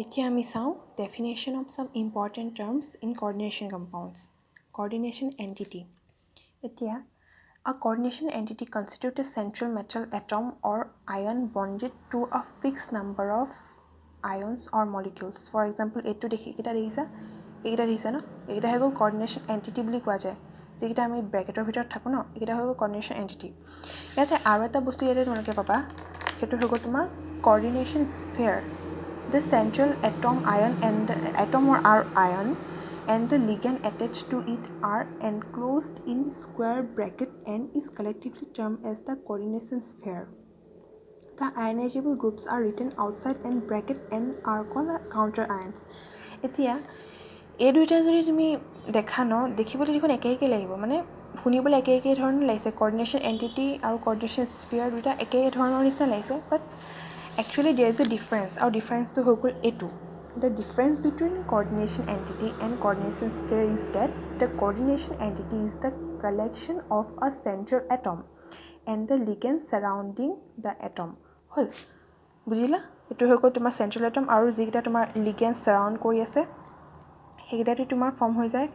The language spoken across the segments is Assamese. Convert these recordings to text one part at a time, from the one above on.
এতিয়া আমি চাওঁ definition of some important terms in coordination compounds. Coordination entity. এতিয়া a coordination entity constitutes a central metal atom or ion bonded to a fixed number of ions or molecules. For example, এইটো এইকেইটা দেখিছা ন এইকেইটা হৈ গ'ল coordination entity বুলি কোৱা যায় যিকেইটা আমি ব্ৰেকেটৰ ভিতৰত থাকোঁ ন এইকেইটা হৈ গ'ল coordination entity. ইয়াতে আৰু এটা বস্তু ইয়াতে তোমালোকে পাবা সেইটো হৈ গ'ল তোমাৰ coordination sphere. The central atom or ion and the ligand attached to it are enclosed in square bracket and is collectively termed as the coordination sphere. The ionizable groups are written outside and bracket and are called counter ions. এতিয়া এই দুইটা যদি তুমি দেখা ন দেখিবলৈ দেখোন একে লাগিব মানে শুনিবলৈ একে ধৰণৰ লাগিছে coordination entity আৰু coordination sphere দুইটা একে ধৰণৰ নিচিনা লাগিছে বাট actually there is a difference আৰু differenceটো হৈ গ'ল এইটো. The difference between coordination entity and coordination sphere is that the coordination entity is the collection of a central atom and the ligands surrounding the atom. হ'ল বুজিলা এইটো হৈ গ'ল তোমাৰ central atom আৰু যিকেইটা তোমাৰ ligands surround কৰি আছে সেইকেইটাটো তোমাৰ ফৰ্ম হৈ যায়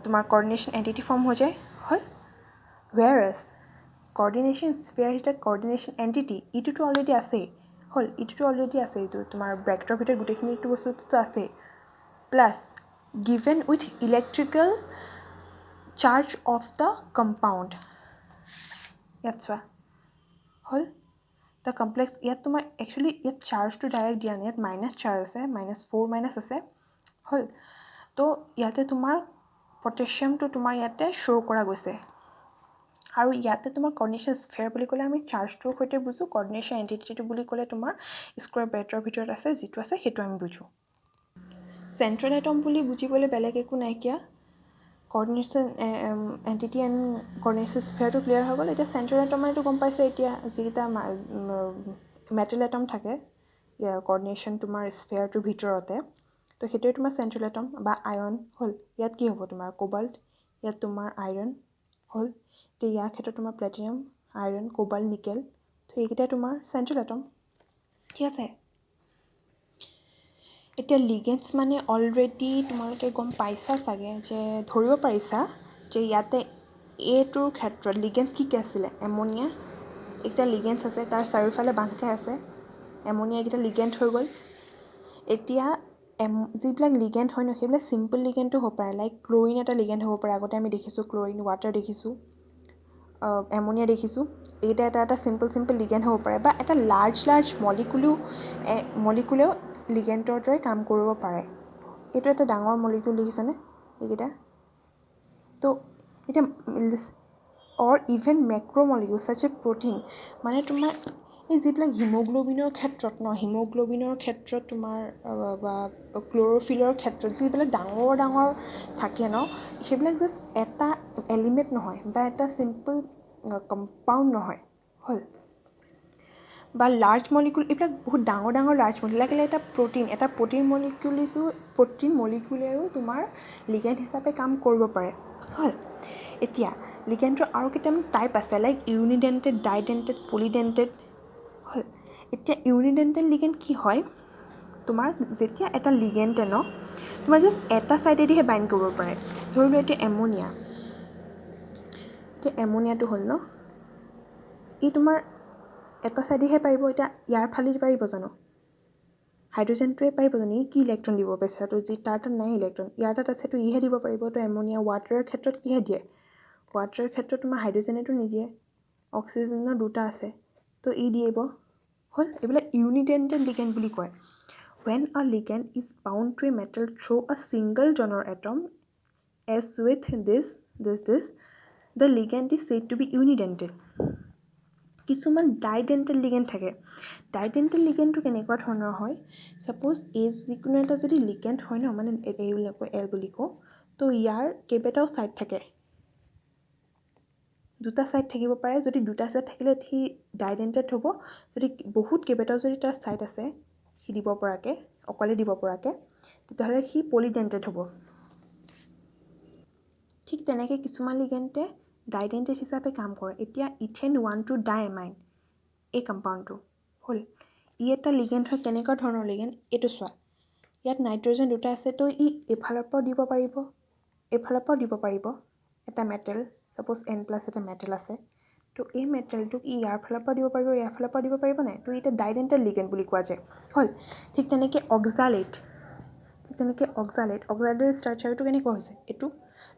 তোমাৰ coordination entity ফৰ্ম হৈ যায় হ'ল whereas coordination sphere is the coordination entity ইটোতো অলৰেডি আছেই হ'ল ইটোতো অলৰেডি আছে এইটো তোমাৰ ব্ৰেকেটৰ ভিতৰত গোটেইখিনি এইটো বস্তুটো আছে plus given with electrical charge of the compound ইয়াত চোৱা হ'ল the complex ইয়াত তোমাৰ actually ইয়াত চাৰ্জটো ডাইৰেক্ট দিয়া নাই ইয়াত মাইনাছ চাৰ্জ আছে -4 মাইনাছ আছে হ'ল তো ইয়াতে তোমাৰ পটেছিয়ামটো তোমাৰ ইয়াতে শ্ব' কৰা গৈছে আৰু ইয়াতে তোমাৰ coordination sphere বুলি ক'লে আমি চাৰ্জটোৰ সৈতে বুজো coordination entity বুলি ক'লে তোমাৰ স্কয়াৰ ব্ৰেকেটৰ ভিতৰত আছে যিটো আছে সেইটো আমি বুজো চেন্ট্ৰেল এটম বুলি বুজিবলৈ বেলেগ একো নাইকিয়া coordination entity and coordination sphere টো ক্লিয়াৰ হৈ গ'ল এতিয়া চেন্ট্ৰেল এটম মানেটো গম পাইছে এতিয়া যিটা মেটেল এটম থাকে coordination তোমাৰ স্ফিয়াৰটোৰ ভিতৰতে তো সেইটোৱে তোমাৰ চেন্ট্ৰেল এটম বা আয়ন হ'ল ইয়াত কি হ'ব তোমাৰ কোবাল্ট ইয়াত তোমাৰ আইৰন হ'ল তো ইয়াৰ ক্ষেত্ৰত তোমাৰ প্লেটিনাম আইৰন কোবাল্ট নিকেল তো এইকেইটা তোমাৰ চেন্ট্ৰেল এটম ঠিক আছে এতিয়া লিগেণ্ডছ মানে অলৰেডি তোমালোকে গম পাইছা চাগে যে ধৰিব পাৰিছা যে ইয়াতে এটোৰ ক্ষেত্ৰত লিগেণ্ডছ কি আছিলে এমোনিয়া একটা লিগেণ্ডছ আছে তাৰ চাৰিওফালে বান্ধ খাই আছে এমোনিয়া এইকেইটা লিগেণ্ড হৈ গ'ল এতিয়া যিবিলাক লিগেণ্ড হয় ন সেইবিলাক চিম্পল লিগেণ্ডটো হ'ব পাৰে লাইক ক্লৰিন এটা লিগেণ্ড হ'ব পাৰে আগতে আমি দেখিছোঁ ক্লৰিন ৱাটাৰ দেখিছোঁ এমোনিয়া দেখিছোঁ এইটা এটা চিম্পল লিগেণ্ড হ'ব পাৰে বা এটা লাৰ্জ মলিকুলেও লিগেণ্ডৰ দৰে কাম কৰিব পাৰে এইটো এটা ডাঙৰ মলিকুল দেখিছানে এইকেইটা তো এতিয়া or even macromolecules such as protein মানে তোমাৰ এই যিবিলাক হিমোগ্লোবিনৰ ক্ষেত্ৰত তোমাৰ বা ক্লোৰোফিলৰ ক্ষেত্ৰত যিবিলাক ডাঙৰ থাকে ন সেইবিলাক জাষ্ট এটা এলিমেণ্ট নহয় বা এটা চিম্পল কম্পাউণ্ড নহয় হ'ল বা লাৰ্জ মলিকুল এইবিলাক বহুত ডাঙৰ লাৰ্জ মলিকুল লাগিলে এটা প্ৰটিন মলিকুলেও তোমাৰ লিগেণ্ড হিচাপে কাম কৰিব পাৰে হ'ল এতিয়া লিগেণ্ডৰ আৰু কেইটামান টাইপ আছে লাইক ইউনিডেণ্টেড ডাইডেণ্টেড পলিডেণ্টেড হ'ল এতিয়া ইউনিডেণ্টেড লিগেণ্ড কি হয় তোমাৰ যেতিয়া এটা লিগেণ্ডে ন তোমাৰ জাষ্ট এটা ছাইডেদিহে বাইণ্ড কৰিব পাৰে ধৰি লোৱা এতিয়া এমোনিয়াটো হ'ল ন ই তোমাৰ এটা ছাইডেহে পাৰিব এতিয়া ইয়াৰ ফালেদি পাৰিব জানো হাইড্ৰজেনটোৱে পাৰিব জানো ই কি ইলেক্ট্ৰন দিব বেচেৰাটো যি তাৰ তাত নাই ইলেক্ট্ৰন ইয়াৰ তাত আছে তো ইহে দিব পাৰিব তো এমোনিয়া ৱাটাৰৰ ক্ষেত্ৰত কিহে দিয়ে ৱাটাৰৰ ক্ষেত্ৰত তোমাৰ হাইড্ৰজেনেটো নিদিয়ে অক্সিজেনৰ দুটা আছে তো ই দিব হ'ল এইবিলাক ইউনিডেণ্টেড লিগেণ্ড বুলি কয় when a ligand is bound to a metal through a single donor atom as with this the ligand is said to be unidentate কিছুমান ডাইডেণ্টেড লিগেণ্ড থাকে ডাইডেণ্টেড লিগেণ্ডটো কেনেকুৱা ধৰণৰ হয় সাপোজ এই যিকোনো এটা যদি লিগেণ্ড হয় ন মানে এল বুলি কওঁ তো ইয়াৰ কেইবাটাও ছাইড থাকে দুটা ছাইড থাকিব পাৰে যদি দুটা ছাইড থাকিলে সি ডাইডেণ্টেড হ'ব যদি বহুত কেইবাটাও যদি তাৰ ছাইড আছে সি দিব পৰাকৈ অকলে দিব পৰাকৈ তেতিয়াহ'লে সি পলিডেণ্টেড হ'ব ঠিক তেনেকৈ কিছুমান লিগেণ্ডে ডাইডেণ্টেড হিচাপে কাম কৰে এতিয়া ইথেন 1,2 ডাইএমাইন এই কম্পাউণ্ডটো হ'ল ই এটা লিগেণ্ড হয় কেনেকুৱা ধৰণৰ লিগেণ্ড এইটো চোৱা ইয়াত নাইট্ৰজেন দুটা আছে তো ই এফালৰ পৰাও দিব পাৰিব এফালৰ পৰাও দিব পাৰিব এটা মেটেল সাপোজ N+ এটা মেটেল আছে তো এই মেটেলটোক ই ইয়াৰ ফালৰ পৰা দিব পাৰিব ইয়াৰ ফালৰ পৰা দিব পাৰিব নাই তো এটা ডাইডেণ্টেল লিগেণ্ড বুলি কোৱা যায় হ'ল ঠিক তেনেকৈ অক্সালেটৰ ষ্ট্ৰাকচাৰটো কেনেকুৱা হৈছে এইটো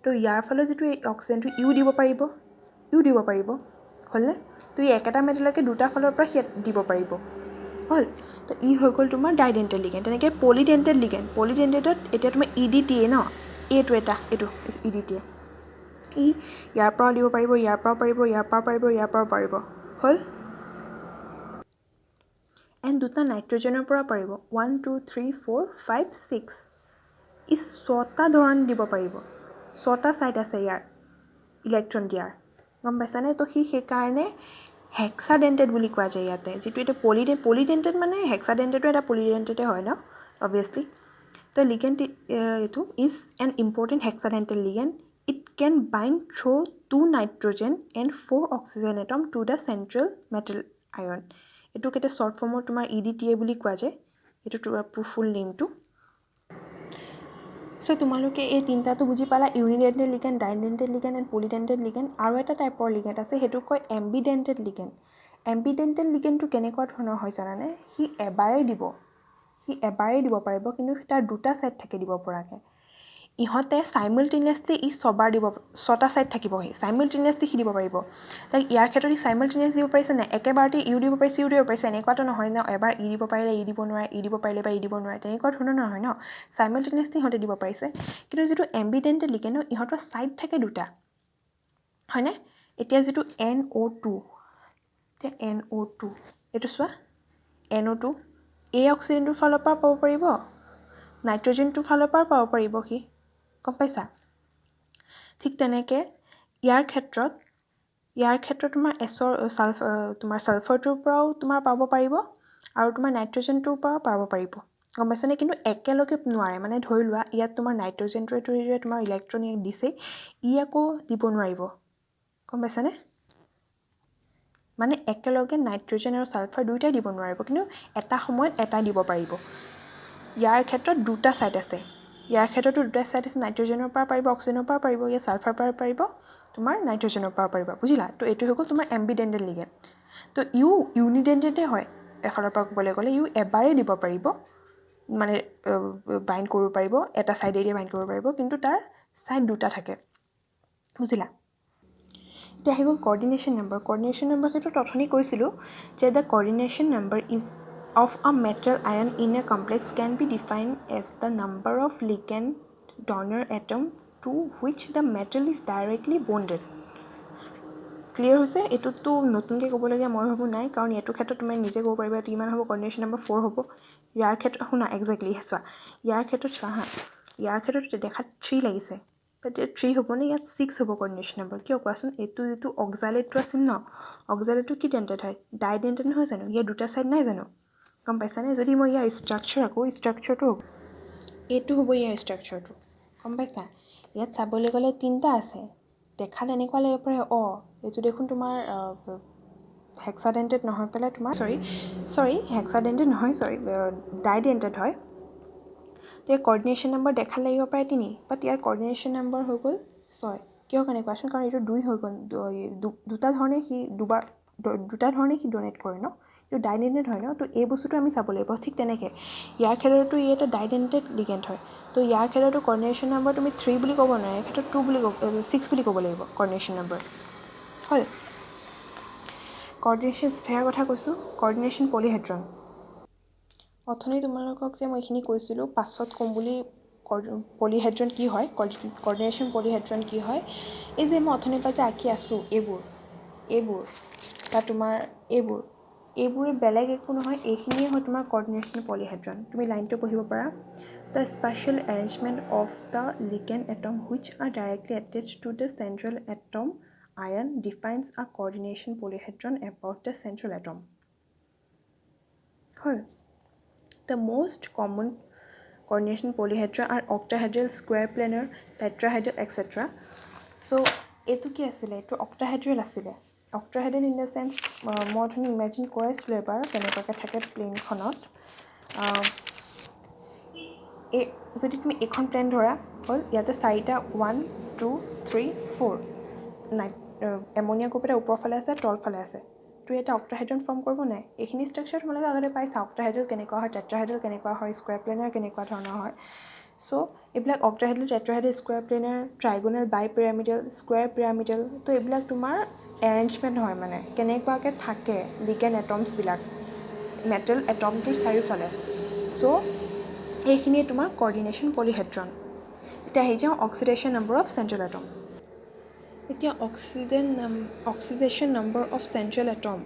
তো ইয়াৰ ফালে যিটো এই অক্সিজেনটো ইউ দিব পাৰিব হ'লনে তো ই একেটা মেটেলকে দুটা ফালৰ পৰা সি দিব পাৰিব হ'ল তো ই হৈ গ'ল তোমাৰ ডাইডেণ্টেল লিগেণ্ড তেনেকৈ পলিডেণ্টেটত এতিয়া তোমাৰ EDTA ন এইটো EDTA ই ইয়াৰ পৰাও দিব পাৰিব ইয়াৰ পৰাও পাৰিব হ'ল এণ্ড দুটা নাইট্ৰজেনৰ পৰা পাৰিব 1 2 3 4 5 6 ই 6টা ধৰণ দিব পাৰিব 6টা ছাইট আছে ইয়াৰ ইলেক্ট্ৰন দিয়াৰ গম পাইছানে তো সেইকাৰণে হেক্সাডেণ্টেড বুলি কোৱা যায় ইয়াতে যিটো এটা পলিডেণ্টেড মানে হেক্সাডেণ্টেডো এটা পলিডেণ্টেডে হয় ন অবভিয়াছলি দ্য লিগেণ্ড এইটো is an important hexadentate ligand it can bind through 2 nitrogen and 4 oxygen atom to the central metal ion এইটোক এটা শ্বৰ্ট ফৰ্মত তোমাৰ EDTA বুলি কোৱা যায় এইটো তোমাৰ ফুল নেমটো চ' তোমালোকে এই তিনিটাটো বুজি পালা ইউনিডেণ্টেড লিগেণ্ড ডাইডেণ্টেড লিগেণ্ড এণ্ড পলিডেণ্টেড লিগেণ্ড আৰু এটা টাইপৰ লিগেণ্ড আছে সেইটোক কয় এম্বিডেণ্টেড লিগেণ্ডটো কেনেকুৱা ধৰণৰ হয় জানানে সি এবাৰেই দিব পাৰিব কিন্তু তাৰ দুটা ছাইড থাকে দিব পৰাকৈ ইহঁতে চাইমলটেনিয়াছলি ই 6টা ছাইড থাকিব চাইমলটেনিয়াছলি সি দিব পাৰিব লাইক ইয়াৰ ক্ষেত্ৰত ই চাইমলটেনিয়াছ দিব পাৰিছে নাই একেবাৰতে ইউ দিব পাৰিছে এনেকুৱাতো নহয় ন এবাৰ ই দিব পাৰিলে ই দিব নোৱাৰে ই দিব পাৰিলে বা ই দিব নোৱাৰে তেনেকুৱা ধৰণৰ নহয় ন চাইমলটেনিয়াছলি সিহঁতে দিব পাৰিছে কিন্তু যিটো এম্বিডেণ্টেড লিগেণ্ড ইহঁতৰ ছাইড থাকে দুটা হয়নে এতিয়া যিটো NO2 এইটো চোৱা NO2 এই অক্সিজেনটোৰ ফালৰ পৰা পাব পাৰিব নাইট্ৰজেনটোৰ ফালৰ পৰা পাব পাৰিব সি গম পাইছা ঠিক তেনেকৈ ইয়াৰ ক্ষেত্ৰত তোমাৰ ছালফাৰটোৰ পৰাও তোমাৰ পাব পাৰিব আৰু তোমাৰ নাইট্ৰজেনটোৰ পৰাও পাব পাৰিব গম পাইছানে কিন্তু একেলগে নোৱাৰে মানে ধৰি লোৱা ইয়াত তোমাৰ নাইট্ৰজেনটোৱে তোমাৰ ইলেক্ট্ৰন দিছে ই আকৌ দিব নোৱাৰিব গম পাইছানে মানে একেলগে নাইট্ৰজেন আৰু ছালফাৰ দুয়োটাই দিব নোৱাৰিব কিন্তু এটা সময়ত এটা দিব পাৰিব ইয়াৰ ক্ষেত্ৰত দুটা ছাইড আছে নাইট্ৰজেনৰ পৰা পাৰিব অক্সিজেনৰ পৰা পাৰিব ইয়াৰ ছালফাৰ পৰা পাৰিব তোমাৰ নাইট্ৰজেনৰ পৰা পাৰিব বুজিলা তো এইটো হৈ গ'ল তোমাৰ এম্বিডেণ্টেড লিগেণ্ড তো ইউনিডেণ্টেডে হয় এফালৰ পৰা ক'বলৈ গ'লে এবাৰেই দিব পাৰিব মানে বাইণ্ড কৰিব পাৰিব এটা ছাইডেদি বাইণ্ড কৰিব পাৰিব কিন্তু তাৰ ছাইড দুটা থাকে বুজিলা এতিয়া আহি গ'ল coordination number ক্ষেত্ৰত অথনি কৈছিলোঁ যে the coordination number is of a metal ion in a complex can be defined as the number of ligand donor atom to which the metal is directly bonded clear হৈছে এইটোতো নতুনকৈ ক'বলগীয়া মই ভাবোঁ নাই কাৰণ এইটো ক্ষেত্ৰত তুমি নিজে ক'ব পাৰিবা এইটো ইমান হ'ব coordination number 4 হ'ব ইয়াৰ ক্ষেত্ৰত শুনা এক্সেক্টলি চোৱা ইয়াৰ ক্ষেত্ৰত চোৱা হা ইয়াৰ ক্ষেত্ৰত দেখাত 3 লাগিছে বাট 3 হ'ব নে ইয়াত 6 হ'ব coordination number কিয় কোৱাচোন এইটো যিটো অক্সালেটটো আছিল ন অক্সালেটটো কি ডেণ্টেড হয় ডাইডেণ্টেড নহয় জানো ইয়াৰ দুটা ছাইড নাই জানো গম পাইছানে যদি মই ইয়াৰ ষ্ট্ৰাকচাৰটো এইটো হ'ব ইয়াৰ ষ্ট্ৰাকচাৰটো গম পাইছা ইয়াত চাবলৈ গ'লে 3টা আছে দেখাত এনেকুৱা লাগিব পাৰে এইটো দেখোন তোমাৰ হেক্সাডেণ্টেড নহয় পেলাই তোমাৰ হেক্সাডেণ্টেড নহয় ডাইডেণ্টেড হয় তো ইয়াৰ coordination number দেখাত লাগিব পাৰে 3 বাট ইয়াৰ coordination number হৈ গ'ল 6 কিয় কাৰণে কোৱাচোন কাৰণ এইটো 2 হৈ গ'ল দুটা ধৰণে সি ডনেট কৰে ন এইটো ডাইডেণ্টেড হয় ন তো এই বস্তুটো আমি চাব লাগিব ঠিক তেনেকৈ ইয়াৰ ক্ষেত্ৰতো ই এটা ডাইডেণ্টেড লিগেণ্ড হয় তো ইয়াৰ ক্ষেত্ৰতো coordination number তুমি 3 বুলি ক'ব নোৱাৰে এই ক্ষেত্ৰত 6 বুলি ক'ব লাগিব coordination number হয় coordination sphere কথা কৈছোঁ coordination polyhedron অথনি তোমালোকক যে মই এইখিনি কৈছিলোঁ পাছত ক'ম বুলি পলিহেড্ৰন কি হয় coordination polyhedron কি হয় এই যে মই অথনিৰ পৰা যে আঁকি আছোঁ এইবোৰ বা তোমাৰ এইবোৰে বেলেগ একো নহয় এইখিনিয়ে হয় তোমাৰ coordination polyhedron তুমি লাইনটো পঢ়িব পাৰা the spatial arrangement of the ligand atom which are directly attached to the central atom ion defines a coordination polyhedron about the central atom হয় The most common coordination polyhedra are octahedral, square planar, tetrahedral, etc. So, এইটো কি আছিলে এইটো octahedral আছিলে octahedral in the sense মই অথনি ইমেজিন কৰাইছিলোঁ এবাৰ কেনেকুৱাকৈ থাকে প্লেনখনত এই যদি তুমি এইখন প্লেন ধৰা হ'ল ইয়াতে 4টা 1 2 3 4 এমনিয়া গ্ৰুপ এটা ওপৰৰ ফালে আছে তলফালে আছে তো এটা অক্টাহেড্ৰন ফৰ্ম কৰিব নাই এইখিনি ষ্ট্ৰাকচাৰ তোমালোকে আগতে পাইছা অক্টাহেড্ৰল কেনেকুৱা হয় টেট্ৰাহেড্ৰল কেনেকুৱা হয় স্কুৱাৰ প্লেনাৰ কেনেকুৱা ধৰণৰ হয় চ' এইবিলাক অক্টাহেড্ৰল টেট্ৰাহেড্ৰল স্কুৱাৰ প্লেনাৰ ট্ৰাইগোনেল বাই পিৰামিডেল স্কুৱাৰ পিৰামিডেল তো এইবিলাক তোমাৰ এৰেঞ্জমেণ্ট হয় মানে কেনেকুৱাকৈ থাকে লিগেণ্ড এটমছবিলাক মেটেল এটমটোৰ চাৰিওফালে চ' এইখিনিয়ে তোমাৰ কৰ্ডিনেশ্যন পলিহেড্ৰন এতিয়া আহি যাওঁ oxidation number of central atom এতিয়া oxidation number of central atom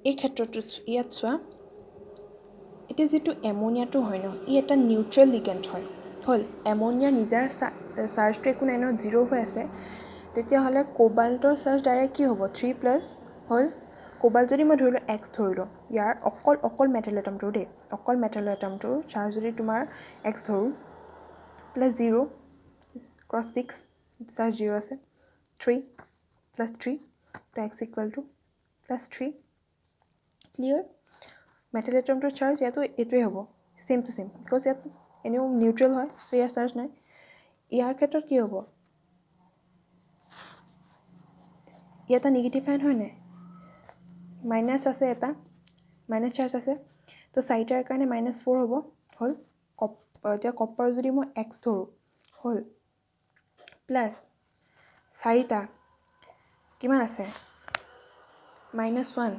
এই ক্ষেত্ৰটোত ইয়াত চোৱা এতিয়া যিটো এমনিয়াটো হয় ন ই এটা নিউট্ৰেল লিগেণ্ড হয় হ'ল এমনিয়াৰ নিজাৰ চাৰ্জটো একো নাই ন 0 হৈ আছে তেতিয়াহ'লে কোবাল্টৰ চাৰ্জ ডাইৰেক্ট কি হ'ব 3+ হ'ল কোবাল্ট যদি মই ধৰিলোঁ x ধৰিলোঁ ইয়াৰ অকল মেটেল এটমটোৰ দেই অকল মেটেল এটমটোৰ চাৰ্জ যদি তোমাৰ x ধৰোঁ +0 × 6 চাৰ্জ 0 আছে 3 + 3 তো x = +3 ক্লিয়াৰ মেটেল এটমটোৰ চাৰ্জ ইয়াতো এইটোৱে হ'ব ছেম টু ছেম বিকজ ইয়াত এনেও নিউট্ৰেল হয় চ' ইয়াৰ চাৰ্জ নাই ইয়াৰ ক্ষেত্ৰত কি হ'ব ইয়াত এটা নিগেটিভ আয়ন হয় নাই মাইনাছ আছে এটা মাইনাছ চাৰ্জ আছে তো 4টাৰ কাৰণে -4 হ'ব হ'ল এতিয়া কপাৰ যদি মই x ধৰোঁ হ'ল প্লাছ 4টা কিমান আছে -1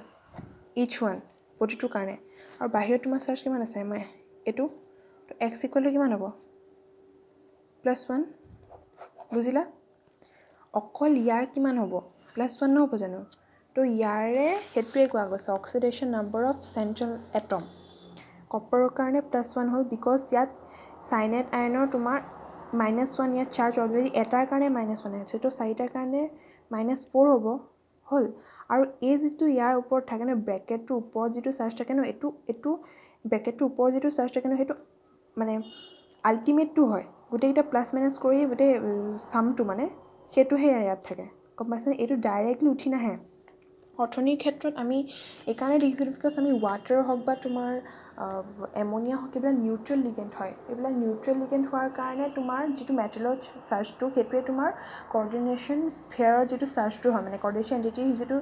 ইচ ওৱান প্ৰতিটোৰ কাৰণে আৰু বাহিৰত তোমাৰ চাৰ্জ কিমান আছে এইটো তো x = কিমান হ'ব +1 বুজিলা অকল ইয়াৰ কিমান হ'ব +1 নহ'ব জানো তো ইয়াৰে সেইটোৱে কোৱা গৈছে oxidation number of central atom কপাৰৰ কাৰণে +1 হ'ল বিকজ ইয়াত চাইনাইড আয়নৰ তোমাৰ -1 ইয়াত চাৰ্জ অলৰেডি এটাৰ কাৰণে -1 আছে তো 4টাৰ কাৰণে -4 হ'ব হ'ল আৰু এই যিটো ইয়াৰ ওপৰত থাকে ন ব্ৰেকেটটোৰ ওপৰত যিটো চাৰ্জ থাকে ন এইটো ব্ৰেকেটটোৰ ওপৰত যিটো চাৰ্জ থাকে ন সেইটো মানে আল্টিমেটটো হয় গোটেইকেইটা প্লাছ মাইনাছ কৰি গোটেই চামটো মানে সেইটোহে ইয়াত থাকে গম পাইছেনে এইটো ডাইৰেক্টলি উঠি নাহে অৰ্থনীৰ ক্ষেত্ৰত আমি এইকাৰণে দেখিছিলোঁ বিকজ আমি ৱাটাৰ হওক বা তোমাৰ এমনিয়া হওক এইবিলাক নিউট্ৰেল লিগেণ্ড হয় এইবিলাক নিউট্ৰেল লিগেণ্ড হোৱাৰ কাৰণে তোমাৰ যিটো মেটেলৰ চাৰ্জটো সেইটোৱে তোমাৰ কৰ্ডিনেশ্যন স্ফেয়াৰৰ যিটো চাৰ্জটো হয় মানে কৰ্ডিনেশ্যন এণ্টিটিৰ যিটো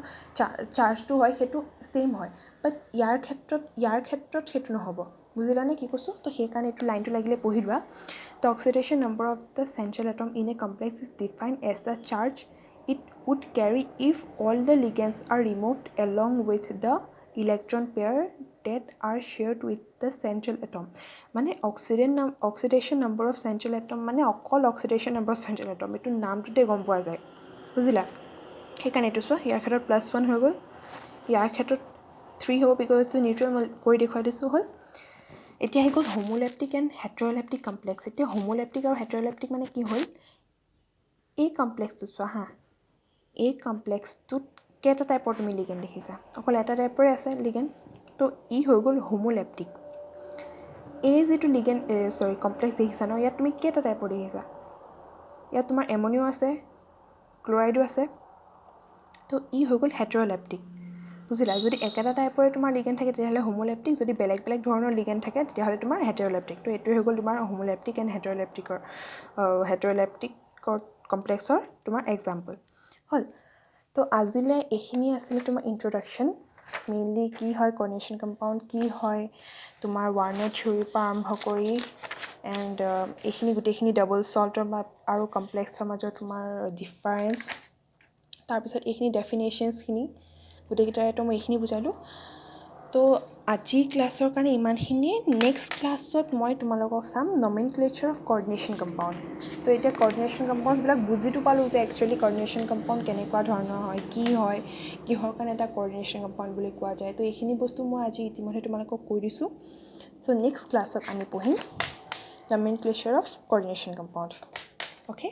চাৰ্জটো হয় সেইটো ছেইম হয় বাট ইয়াৰ ক্ষেত্ৰত সেইটো নহ'ব বুজিলানে কি কৈছোঁ তো সেইকাৰণে এইটো লাইনটো লাগিলে পঢ়ি লোৱা The oxidation number of the central atom in a complex is defined as the charge it would carry if all the ligands are removed along with the electron pair that are shared with the central atom. মানে oxidation number of central atom মানে অকল oxidation number of central atom এইটো নামটোতে গম পোৱা যায় বুজিলা সেইকাৰণে এইটো চোৱা ইয়াৰ ক্ষেত্ৰত +1 হৈ গ'ল ইয়াৰ ক্ষেত্ৰত 3 হ'ব বিকজ এইটো নিউট্ৰেল কৰি দেখুৱাই দিছোঁ হ'ল এতিয়া আহি গ'ল হোমোলেপ্টিক এণ্ড হেটেৰলেপ্টিক কমপ্লেক্স এতিয়া হোমোলেপ্টিক আৰু হেটেৰলেপ্টিক মানে কি হ'ল এই কমপ্লেক্সটো চোৱা হা এই কমপ্লেক্সটোত কেইটা টাইপৰ তুমি লিগেণ্ড দেখিছা অকল এটা টাইপৰে আছে লিগেণ্ড তো ই হৈ গ'ল হোমোলেপ্টিক এই যিটো লিগেণ্ড কমপ্লেক্স দেখিছা ন ইয়াত তুমি কেইটা টাইপৰ দেখিছা ইয়াত তোমাৰ এমনিও আছে ক্লৰাইডো আছে তো ই হৈ গ'ল হেটেৰলেপ্টিক বুজিলা যদি একেটা টাইপৰে তোমাৰ লিগেণ্ড থাকে তেতিয়াহ'লে হোমোলেপ্টিক যদি বেলেগ বেলেগ ধৰণৰ লিগেণ্ড থাকে তেতিয়াহ'লে তোমাৰ হেটেৰলেপ্টিক তো এইটোৱে হৈ গ'ল তোমাৰ হোমোলেপ্টিক এণ্ড হেটেৰলেপ্টিকৰ কমপ্লেক্সৰ তোমাৰ এক্সাম্পল হ'ল তো আজিলৈ এইখিনি আছিলে তোমাৰ ইন্ট্ৰডাকশ্যন মেইনলি কি হয় কৰ্ডিনেশ্যন কম্পাউণ্ড কি হয় তোমাৰ ৱাৰ্ণৰ থিয়ৰীৰ পৰা আৰম্ভ কৰি এণ্ড এইখিনি গোটেইখিনি ডাবল চল্টৰ আৰু কমপ্লেক্সৰ মাজত তোমাৰ ডিফাৰেঞ্চ তাৰপিছত এইখিনি ডেফিনেশ্যনছখিনি গোটেইকেইটাৰেতো মই এইখিনি বুজালোঁ তো আজি ক্লাছৰ কাৰণে ইমানখিনিয়ে নেক্সট ক্লাছত মই তোমালোকক চাম নমেনক্লেচাৰ অফ কৰ্ডিনেশ্যন কম্পাউণ্ড তো এতিয়া কৰ্ডিনেশ্যন কম্পাউণ্ডছবিলাক বুজিতো পালোঁ যে একচুৱেলি কৰ্ডিনেশ্যন কম্পাউণ্ড কেনেকুৱা ধৰণৰ হয় কিহৰ কাৰণে এটা কৰ্ডিনেশ্যন কম্পাউণ্ড বুলি কোৱা যায় তো এইখিনি বস্তু মই আজি ইতিমধ্যে তোমালোকক কৈ দিছোঁ চ' নেক্সট ক্লাছত আমি পঢ়িম নমেনক্লেচাৰ অফ কৰ্ডিনেশ্যন কম্পাউণ্ড অ'কে